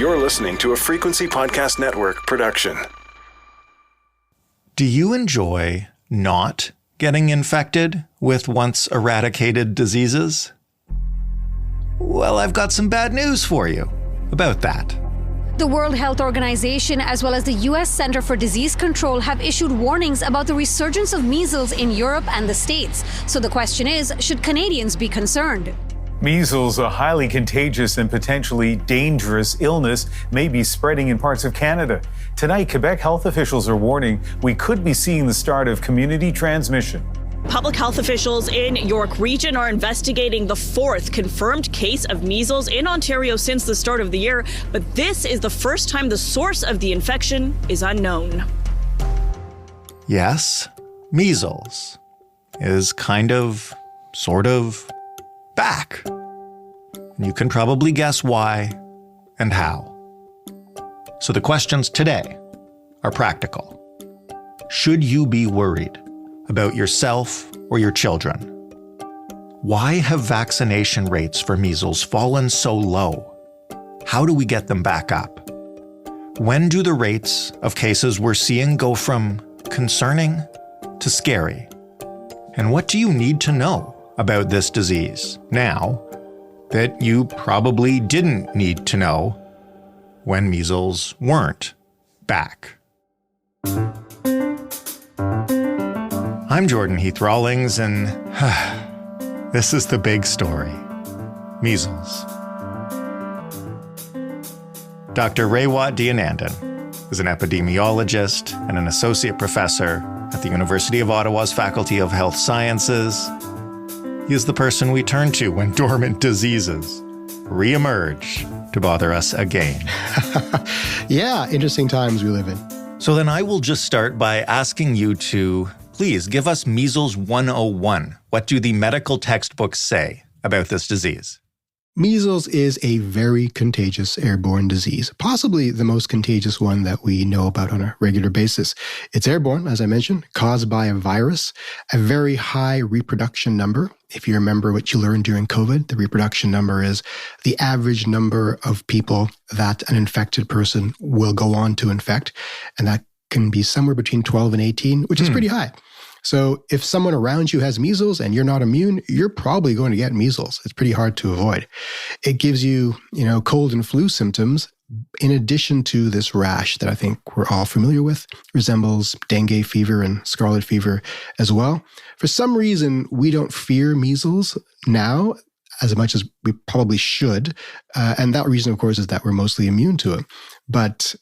You're listening to a Frequency Podcast Network production. Do you enjoy not getting infected with once eradicated diseases? Well, I've got some bad news for you about that. The World Health Organization, as well as the U.S. Center for Disease Control, have issued warnings about the resurgence of measles in Europe and the States. So the question is, should Canadians be concerned? Measles, a highly contagious and potentially dangerous illness, may be spreading in parts of Canada. Tonight, Quebec health officials are warning we could be seeing the start of community transmission. Public health officials in York Region are investigating the fourth confirmed case of measles in Ontario since the start of the year, but this is the first time the source of the infection is unknown. Yes, measles is kind of, sort of, back. And you can probably guess why and how. So the questions today are practical. Should you be worried about yourself or your children? Why have vaccination rates for measles fallen so low? How do we get them back up? When do the rates of cases we're seeing go from concerning to scary? And what do you need to know about this disease now that you probably didn't need to know when measles weren't back? I'm Jordan Heath Rawlings, and this is the big story: measles. Dr. Raywat Deonandan is an epidemiologist and an associate professor at the University of Ottawa's Faculty of Health Sciences. He is the person we turn to when dormant diseases re-emerge to bother us again. Yeah, interesting times we live in. So then I will just start by asking you to please give us Measles 101. What do the medical textbooks say about this disease? Measles is a very contagious airborne disease, possibly the most contagious one that we know about on a regular basis. It's airborne, as I mentioned, caused by a virus, a very high reproduction number. If you remember what you learned during COVID, the reproduction number is the average number of people that an infected person will go on to infect, and that can be somewhere between 12 and 18, which is pretty high. So if someone around you has measles and you're not immune, you're probably going to get measles. It's pretty hard to avoid. It gives you, cold and flu symptoms in addition to this rash that I think we're all familiar with, resembles dengue fever and scarlet fever as well. For some reason, we don't fear measles now as much as we probably should. And that reason, of course, is that we're mostly immune to it. But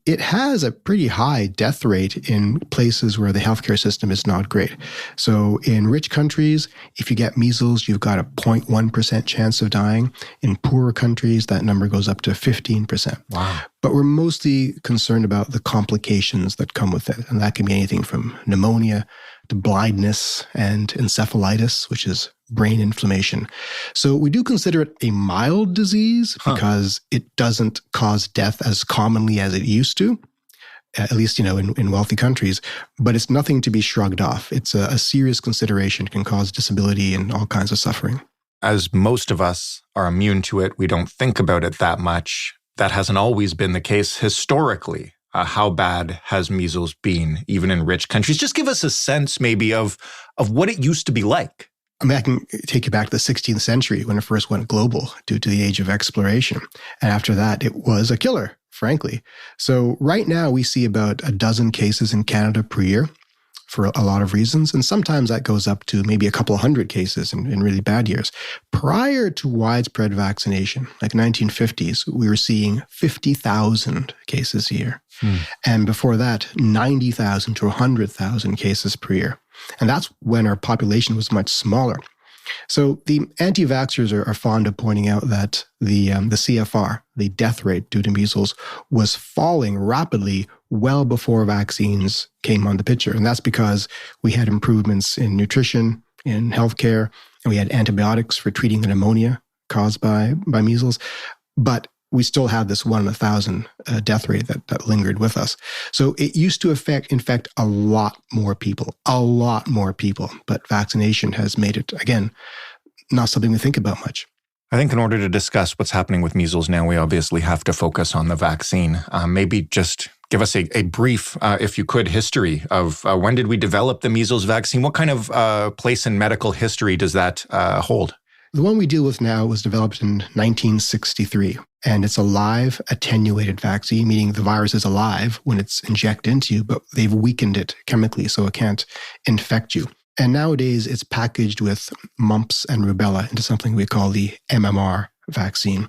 it has a pretty high death rate in places where the healthcare system is not great. So in rich countries, if you get measles, you've got a 0.1% chance of dying. In poorer countries, that number goes up to 15%. Wow. But we're mostly concerned about the complications that come with it. And that can be anything from pneumonia to blindness and encephalitis, which is brain inflammation. So we do consider it a mild disease because it doesn't cause death as commonly as it used to, at least, in wealthy countries. But it's nothing to be shrugged off. It's a serious consideration. It can cause disability and all kinds of suffering. As most of us are immune to it, we don't think about it that much. That hasn't always been the case historically. How bad has measles been, even in rich countries? Just give us a sense maybe of what it used to be like. I mean, I can take you back to the 16th century when it first went global due to the age of exploration. And after that, it was a killer, frankly. So right now, we see about a dozen cases in Canada per year for a lot of reasons. And sometimes that goes up to maybe a couple of hundred cases in really bad years. Prior to widespread vaccination, like 1950s, we were seeing 50,000 cases a year. And before that, 90,000 to 100,000 cases per year. And that's when our population was much smaller. So the anti-vaxxers are fond of pointing out that the CFR, the death rate due to measles, was falling rapidly well before vaccines came on the picture. And that's because we had improvements in nutrition, in healthcare, and we had antibiotics for treating the pneumonia caused by measles. But we still have this 1 in 1,000 death rate that lingered with us. So it used to infect a lot more people. But vaccination has made it, again, not something we think about much. I think in order to discuss what's happening with measles now, we obviously have to focus on the vaccine. Maybe just give us a brief, if you could, history of when did we develop the measles vaccine? What kind of place in medical history does that hold? The one we deal with now was developed in 1963, and it's a live attenuated vaccine, meaning the virus is alive when it's injected into you, but they've weakened it chemically so it can't infect you. And nowadays, it's packaged with mumps and rubella into something we call the MMR vaccine.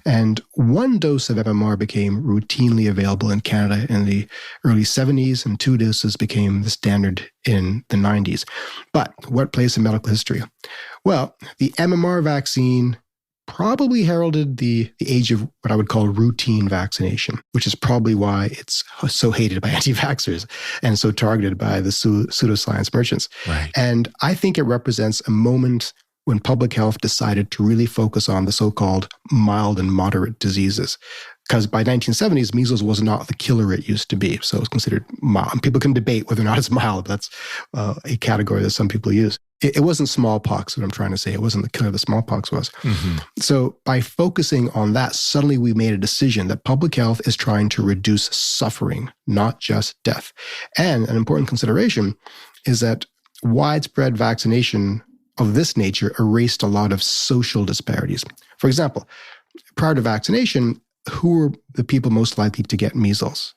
And one dose of MMR became routinely available in Canada in the early 70s, and 2 doses became the standard in the 90s. But what place in medical history? Well, the MMR vaccine probably heralded the age of what I would call routine vaccination, which is probably why it's so hated by anti-vaxxers and so targeted by the pseudoscience merchants. Right. And I think it represents a moment when public health decided to really focus on the so-called mild and moderate diseases. Because by 1970s, measles was not the killer it used to be. So it was considered mild. And people can debate whether or not it's mild. That's a category that some people use. It wasn't smallpox, what I'm trying to say. It wasn't the killer that smallpox was. So by focusing on that, suddenly we made a decision that public health is trying to reduce suffering, not just death. And an important consideration is that widespread vaccination of this nature erased a lot of social disparities. For example, prior to vaccination, who were the people most likely to get measles?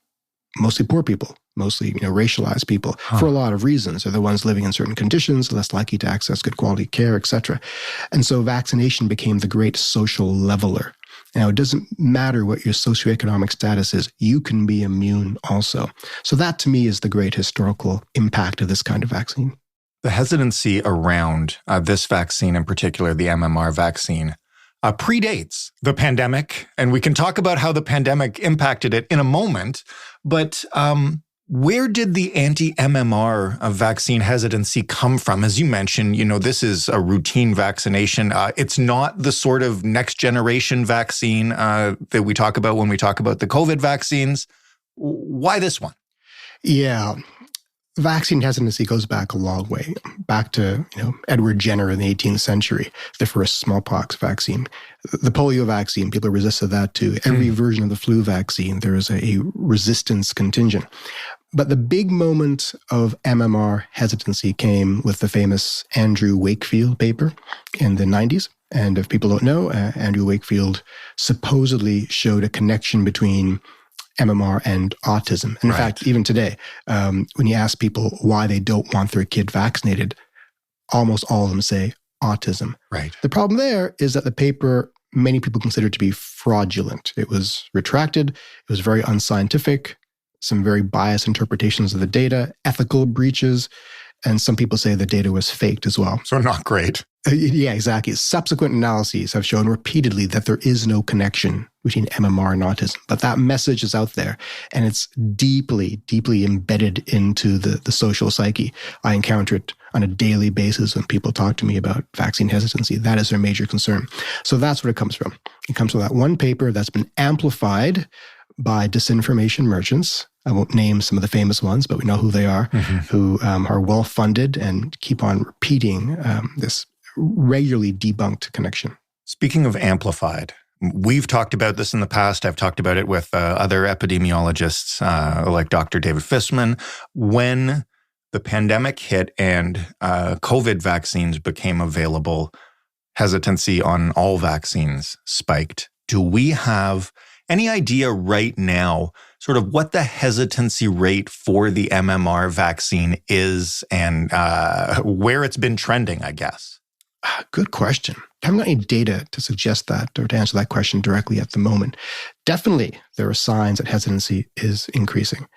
Mostly poor people, mostly racialized people, for a lot of reasons. They're the ones living in certain conditions, less likely to access good quality care, etc. And so vaccination became the great social leveler. Now, it doesn't matter what your socioeconomic status is, you can be immune also. So that, to me, is the great historical impact of this kind of vaccine. The hesitancy around this vaccine, in particular, the MMR vaccine, predates the pandemic. And we can talk about how the pandemic impacted it in a moment. But where did the anti-MMR vaccine hesitancy come from? As you mentioned, this is a routine vaccination. It's not the sort of next generation vaccine that we talk about when we talk about the COVID vaccines. Why this one? Yeah. Vaccine hesitancy goes back a long way, back to Edward Jenner in the 18th century, the first smallpox vaccine. The polio vaccine, people resisted that too. Every version of the flu vaccine, there is a resistance contingent. But the big moment of MMR hesitancy came with the famous Andrew Wakefield paper in the 90s. And if people don't know, Andrew Wakefield supposedly showed a connection between MMR and autism. In fact, even today, when you ask people why they don't want their kid vaccinated, almost all of them say autism. Right. The problem there is that the paper, many people consider to be fraudulent. It was retracted. It was very unscientific, some very biased interpretations of the data, ethical breaches, and some people say the data was faked as well. So not great. Yeah, exactly. Subsequent analyses have shown repeatedly that there is no connection between MMR and autism, but that message is out there, and it's deeply, deeply embedded into the social psyche. I encounter it on a daily basis when people talk to me about vaccine hesitancy. That is their major concern. So that's what it comes from. It comes from that one paper that's been amplified by disinformation merchants. I won't name some of the famous ones, but we know who they are, who are well-funded and keep on repeating this regularly debunked connection. Speaking of amplified, we've talked about this in the past. I've talked about it with other epidemiologists like Dr. David Fissman. When the pandemic hit and COVID vaccines became available, hesitancy on all vaccines spiked. Do we have any idea right now sort of what the hesitancy rate for the MMR vaccine is and where it's been trending, I guess? Good question. I haven't got any data to suggest that or to answer that question directly at the moment. Definitely, there are signs that hesitancy is increasing.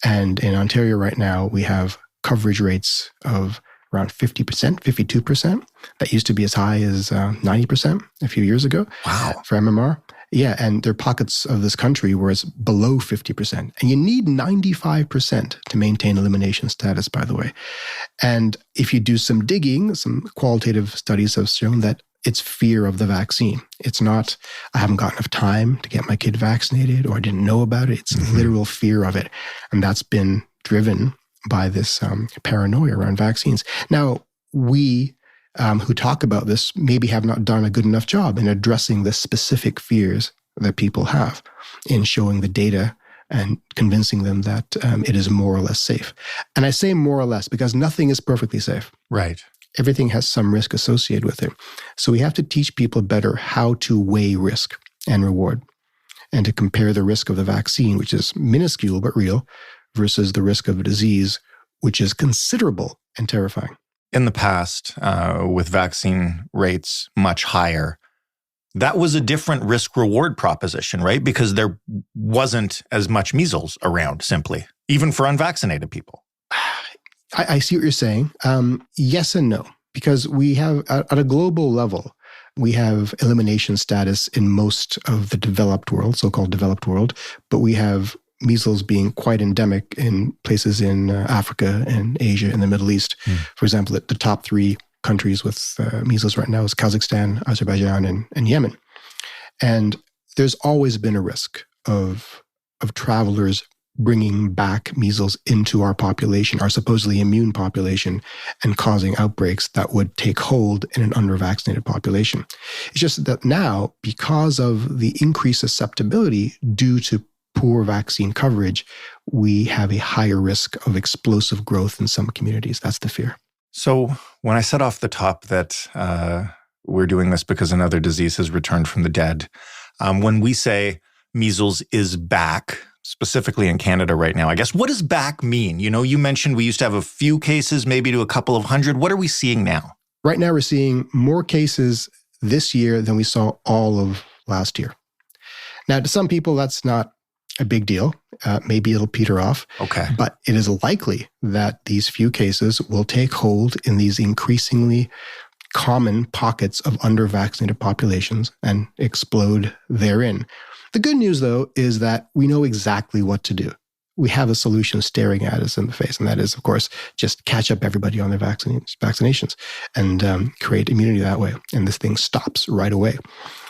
And in Ontario right now, we have coverage rates of around 50%, 52%. That used to be as high as 90% a few years ago. Wow. For MMR. Yeah, and there are pockets of this country where it's below 50%. And you need 95% to maintain elimination status, by the way. And if you do some digging, some qualitative studies have shown that it's fear of the vaccine. It's not, I haven't got enough time to get my kid vaccinated, or I didn't know about it. It's literal fear of it. And that's been driven by this paranoia around vaccines. Now, we who talk about this maybe have not done a good enough job in addressing the specific fears that people have, in showing the data and convincing them that it is more or less safe. And I say more or less because nothing is perfectly safe. Right. Everything has some risk associated with it. So we have to teach people better how to weigh risk and reward, and to compare the risk of the vaccine, which is minuscule but real, versus the risk of a disease, which is considerable and terrifying. In the past, with vaccine rates much higher, that was a different risk-reward proposition, right? Because there wasn't as much measles around, simply, even for unvaccinated people. I see what you're saying. Yes and no, because we have, at a global level, we have elimination status in most of the developed world, so-called developed world, but we have measles being quite endemic in places in Africa and Asia and the Middle East. For example, the top 3 countries with measles right now is Kazakhstan, Azerbaijan, and Yemen. And there's always been a risk of travelers bringing back measles into our population, our supposedly immune population, and causing outbreaks that would take hold in an under-vaccinated population. It's just that now, because of the increased susceptibility due to poor vaccine coverage, we have a higher risk of explosive growth in some communities. That's the fear. So when I said off the top that we're doing this because another disease has returned from the dead, when we say measles is back, specifically in Canada right now, I guess, what does back mean? You know, you mentioned we used to have a few cases, maybe to a couple of hundred. What are we seeing now? Right now, we're seeing more cases this year than we saw all of last year. Now, to some people, that's not a big deal. Maybe it'll peter off. Okay. But it is likely that these few cases will take hold in these increasingly common pockets of under-vaccinated populations and explode therein. The good news, though, is that we know exactly what to do. We have a solution staring at us in the face, and that is, of course, just catch up everybody on their vaccinations and create immunity that way. And this thing stops right away.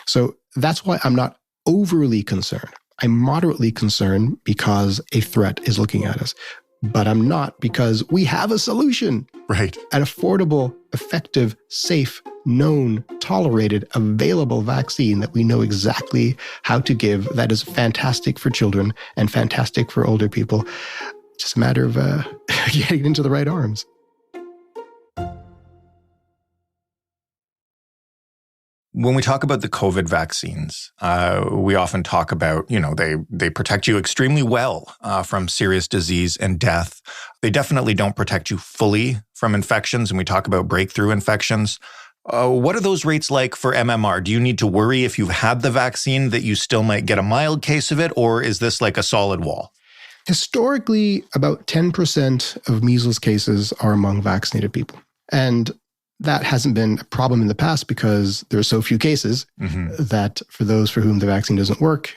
So that's why I'm not overly concerned. I'm moderately concerned because a threat is looking at us. But I'm not, because we have a solution. Right. An affordable, effective, safe, known, tolerated, available vaccine that we know exactly how to give, that is fantastic for children and fantastic for older people. Just a matter of getting into the right arms. When we talk about the COVID vaccines, we often talk about, you know, they protect you extremely well from serious disease and death. They definitely don't protect you fully from infections, and we talk about breakthrough infections. What are those rates like for MMR? Do you need to worry if you've had the vaccine that you still might get a mild case of it, or is this like a solid wall? Historically, about 10% of measles cases are among vaccinated people. And that hasn't been a problem in the past because there are so few cases that for those for whom the vaccine doesn't work,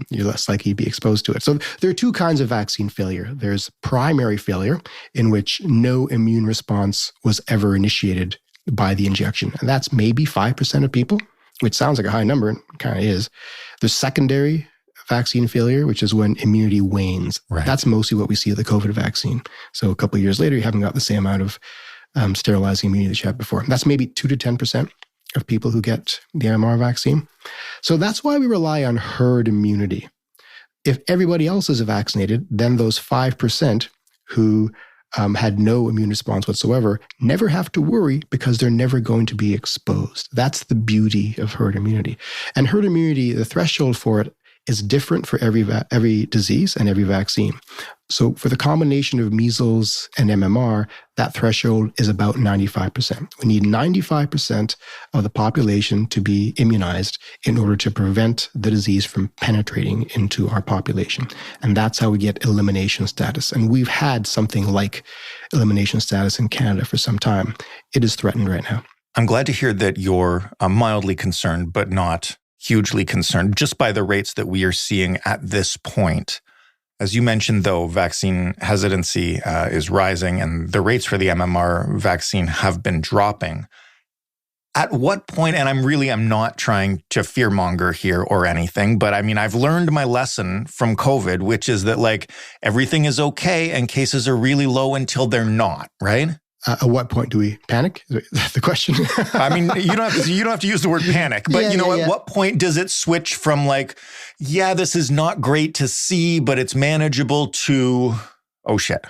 you're less likely to be exposed to it. So there are two kinds of vaccine failure. There's primary failure, in which no immune response was ever initiated by the injection. And that's maybe 5% of people, which sounds like a high number, and kind of is. There's secondary vaccine failure, which is when immunity wanes. Right. That's mostly what we see with the COVID vaccine. So a couple of years later, you haven't got the same amount of sterilizing immunity that you had before. That's maybe 2 to 10% of people who get the MMR vaccine. So that's why we rely on herd immunity. If everybody else is vaccinated, then those 5% who had no immune response whatsoever never have to worry because they're never going to be exposed. That's the beauty of herd immunity. And herd immunity, the threshold for it is different for every disease and every vaccine. So for the combination of measles and MMR, that threshold is about 95%. We need 95% of the population to be immunized in order to prevent the disease from penetrating into our population. And that's how we get elimination status. And we've had something like elimination status in Canada for some time. It is threatened right now. I'm glad to hear that you're mildly concerned, but not hugely concerned just by the rates that we are seeing at this point. As you mentioned, though, vaccine hesitancy is rising and the rates for the MMR vaccine have been dropping. At what point, and I'm not trying to fearmonger here or anything, but I mean, I've learned my lesson from COVID, which is that like everything is okay and cases are really low until they're not, right? At what point do we panic? Is that the question? I mean, you don't have to use the word panic, but at what point does it switch from like, yeah, this is not great to see, but it's manageable, to, oh shit?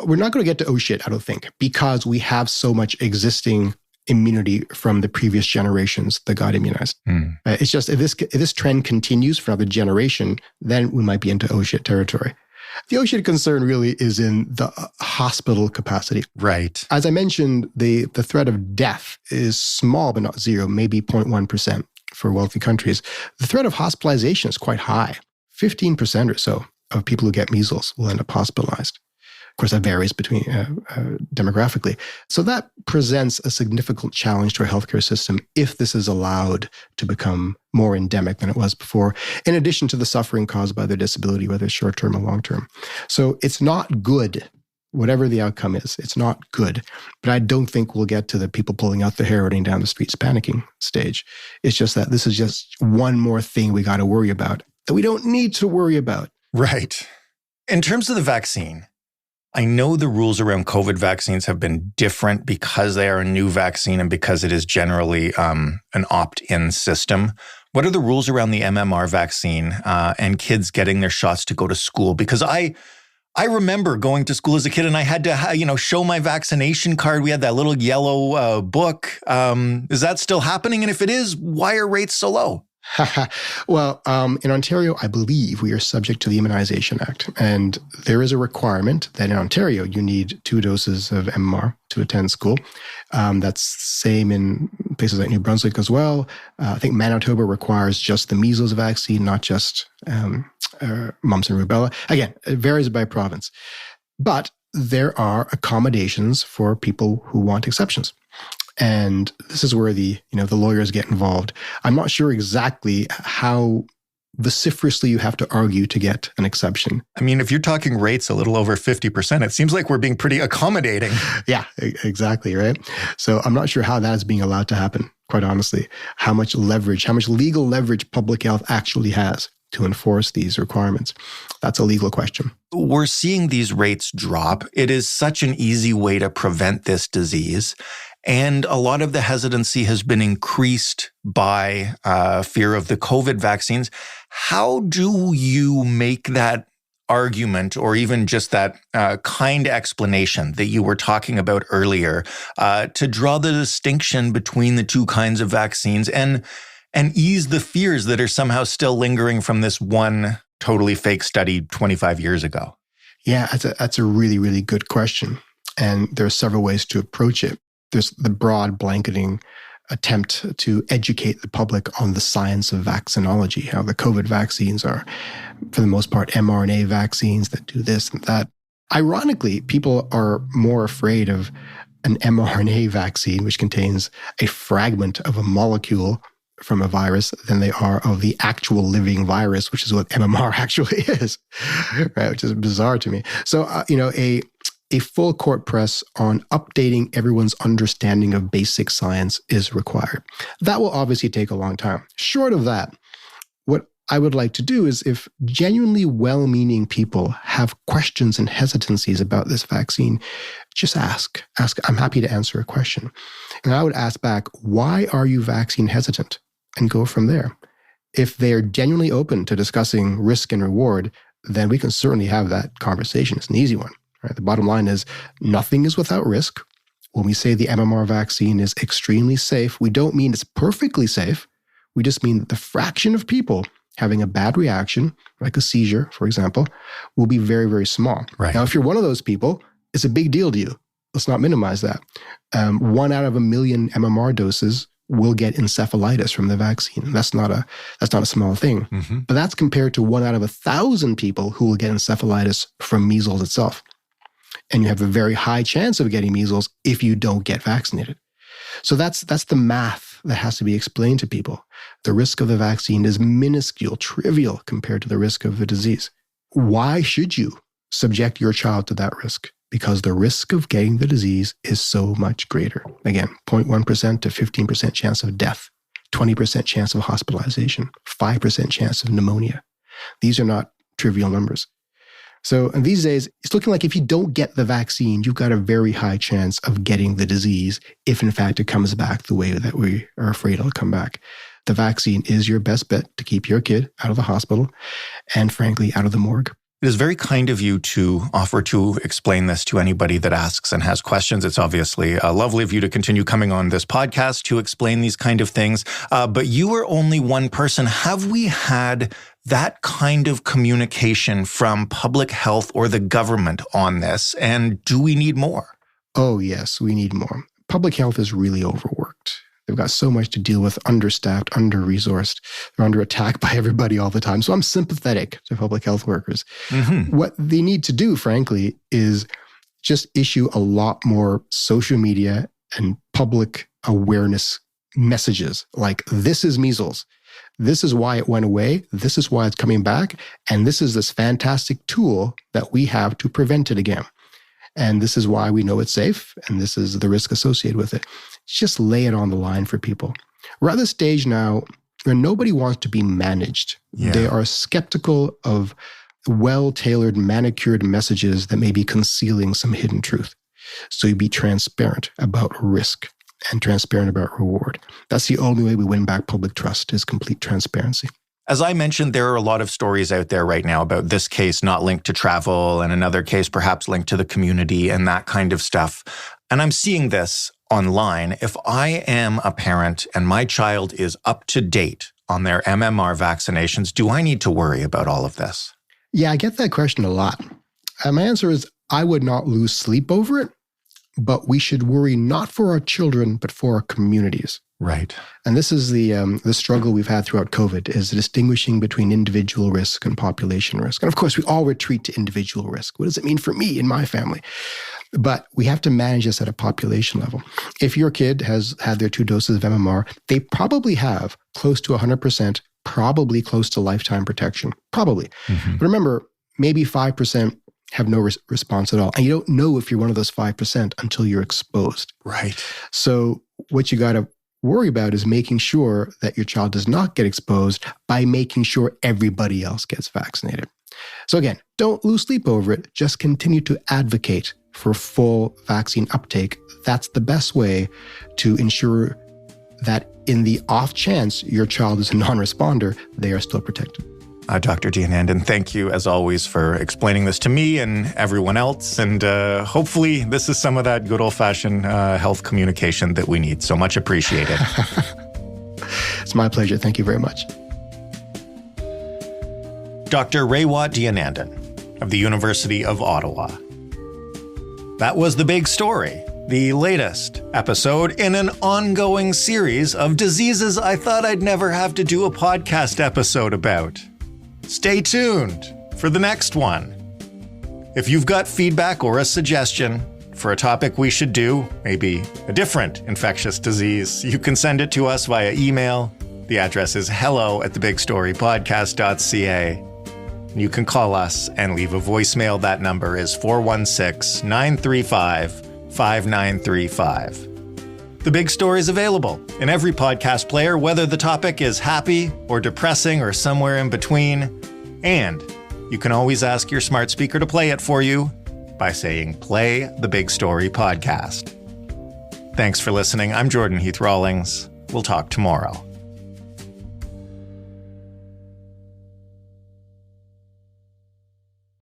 We're not going to get to oh shit, I don't think, because we have so much existing immunity from the previous generations that got immunized. It's just, if this trend continues for another generation, then we might be into oh shit territory. The oh shit concern really is in the hospital capacity. Right. As I mentioned, the threat of death is small, but not zero, maybe 0.1% for wealthy countries. The threat of hospitalization is quite high. 15% or so of people who get measles will end up hospitalized. Of course, that varies between demographically. So that presents a significant challenge to our healthcare system if this is allowed to become more endemic than it was before, in addition to the suffering caused by their disability, whether it's short-term or long-term. So it's not good, whatever the outcome is. It's not good. But I don't think we'll get to the people pulling out their hair, running down the streets, panicking stage. It's just that this is just one more thing we got to worry about that we don't need to worry about. Right. In terms of the vaccine, I know the rules around COVID vaccines have been different because they are a new vaccine and because it is generally an opt-in system. What are the rules around the MMR vaccine and kids getting their shots to go to school? Because I remember going to school as a kid and I had to, show my vaccination card. We had that little yellow book. Is that still happening? And if it is, why are rates so low? Well, in Ontario, I believe we are subject to the Immunization Act. And there is a requirement that in Ontario, you need 2 doses of MMR to attend school. That's same in places like New Brunswick as well. I think Manitoba requires just the measles vaccine, not just mumps and rubella. Again, it varies by province. But there are accommodations for people who want exceptions. And this is where the lawyers get involved. I'm not sure exactly how vociferously you have to argue to get an exception. I mean, if you're talking rates a little over 50%, it seems like we're being pretty accommodating. Yeah, exactly, right? So I'm not sure how that is being allowed to happen, quite honestly. How much legal leverage public health actually has to enforce these requirements. That's a legal question. We're seeing these rates drop. It is such an easy way to prevent this disease. And a lot of the hesitancy has been increased by fear of the COVID vaccines. How do you make that argument, or even just that kind explanation that you were talking about earlier, to draw the distinction between the two kinds of vaccines and ease the fears that are somehow still lingering from this one totally fake study 25 years ago? Yeah, that's a really, really good question. And there are several ways to approach it. There's the broad blanketing attempt to educate the public on the science of vaccinology, how the COVID vaccines are, for the most part, mRNA vaccines that do this and that. Ironically, people are more afraid of an mRNA vaccine, which contains a fragment of a molecule from a virus, than they are of the actual living virus, which is what MMR actually is, right? Which is bizarre to me. So, a full court press on updating everyone's understanding of basic science is required. That will obviously take a long time. Short of that, what I would like to do is, if genuinely well-meaning people have questions and hesitancies about this vaccine, just ask. I'm happy to answer a question. And I would ask back, why are you vaccine hesitant? And go from there. If they're genuinely open to discussing risk and reward, then we can certainly have that conversation. It's an easy one. Right? The bottom line is nothing is without risk. When we say the MMR vaccine is extremely safe, we don't mean it's perfectly safe. We just mean that the fraction of people having a bad reaction, like a seizure, for example, will be very, very small. Right. Now, if you're one of those people, it's a big deal to you. Let's not minimize that. 1 out of 1 million MMR doses will get encephalitis from the vaccine. That's not a small thing. Mm-hmm. But that's compared to 1 out of 1,000 people who will get encephalitis from measles itself. And you have a very high chance of getting measles if you don't get vaccinated. So that's the math that has to be explained to people. The risk of the vaccine is minuscule, trivial compared to the risk of the disease. Why should you subject your child to that risk? Because the risk of getting the disease is so much greater. Again, 0.1% to 15% chance of death, 20% chance of hospitalization, 5% chance of pneumonia. These are not trivial numbers. So these days, it's looking like if you don't get the vaccine, you've got a very high chance of getting the disease if, in fact, it comes back the way that we are afraid it'll come back. The vaccine is your best bet to keep your kid out of the hospital and, frankly, out of the morgue. It is very kind of you to offer to explain this to anybody that asks and has questions. It's obviously lovely of you to continue coming on this podcast to explain these kind of things. But you are only one person. Have we had that kind of communication from public health or the government on this? And do we need more? Oh, yes, we need more. Public health is really overworked. They've got so much to deal with, understaffed, under-resourced. They're under attack by everybody all the time. So I'm sympathetic to public health workers. Mm-hmm. What they need to do, frankly, is just issue a lot more social media and public awareness messages like, this is measles. This is why it went away. This is why it's coming back. And this is this fantastic tool that we have to prevent it again. And this is why we know it's safe. And this is the risk associated with it. Just lay it on the line for people. We're at the stage now where nobody wants to be managed. Yeah. They are skeptical of well-tailored, manicured messages that may be concealing some hidden truth. So you be transparent about risk and transparent about reward. That's the only way we win back public trust, is complete transparency. As I mentioned, there are a lot of stories out there right now about this case not linked to travel and another case perhaps linked to the community and that kind of stuff. And I'm seeing this online. If I am a parent and my child is up to date on their MMR vaccinations, do I need to worry about all of this? Yeah, I get that question a lot. My answer is I would not lose sleep over it, but we should worry not for our children, but for our communities. Right. And this is the struggle we've had throughout COVID, is distinguishing between individual risk and population risk. And of course, we all retreat to individual risk. What does it mean for me and my family? But we have to manage this at a population level. If your kid has had their 2 doses of MMR, they probably have close to 100%, probably close to lifetime protection. Probably. Mm-hmm. But remember, maybe 5% have no response at all. And you don't know if you're one of those 5% until you're exposed. Right. So what you got to worry about is making sure that your child does not get exposed by making sure everybody else gets vaccinated. So again, don't lose sleep over it. Just continue to advocate for full vaccine uptake. That's the best way to ensure that in the off chance your child is a non-responder, they are still protected. Dr. Deonandan, thank you as always for explaining this to me and everyone else. And hopefully this is some of that good old-fashioned health communication that we need. So much appreciated. It's my pleasure. Thank you very much. Dr. Raywat Deonandan of the University of Ottawa. That was The Big Story, the latest episode in an ongoing series of diseases I thought I'd never have to do a podcast episode about. Stay tuned for the next one. If you've got feedback or a suggestion for a topic we should do, maybe a different infectious disease, you can send it to us via email. The address is hello@thebigstorypodcast.ca. You can call us and leave a voicemail. That number is 416-935-5935. The Big Story is available in every podcast player, whether the topic is happy or depressing or somewhere in between. And you can always ask your smart speaker to play it for you by saying, "Play the Big Story podcast." Thanks for listening. I'm Jordan Heath Rawlings. We'll talk tomorrow.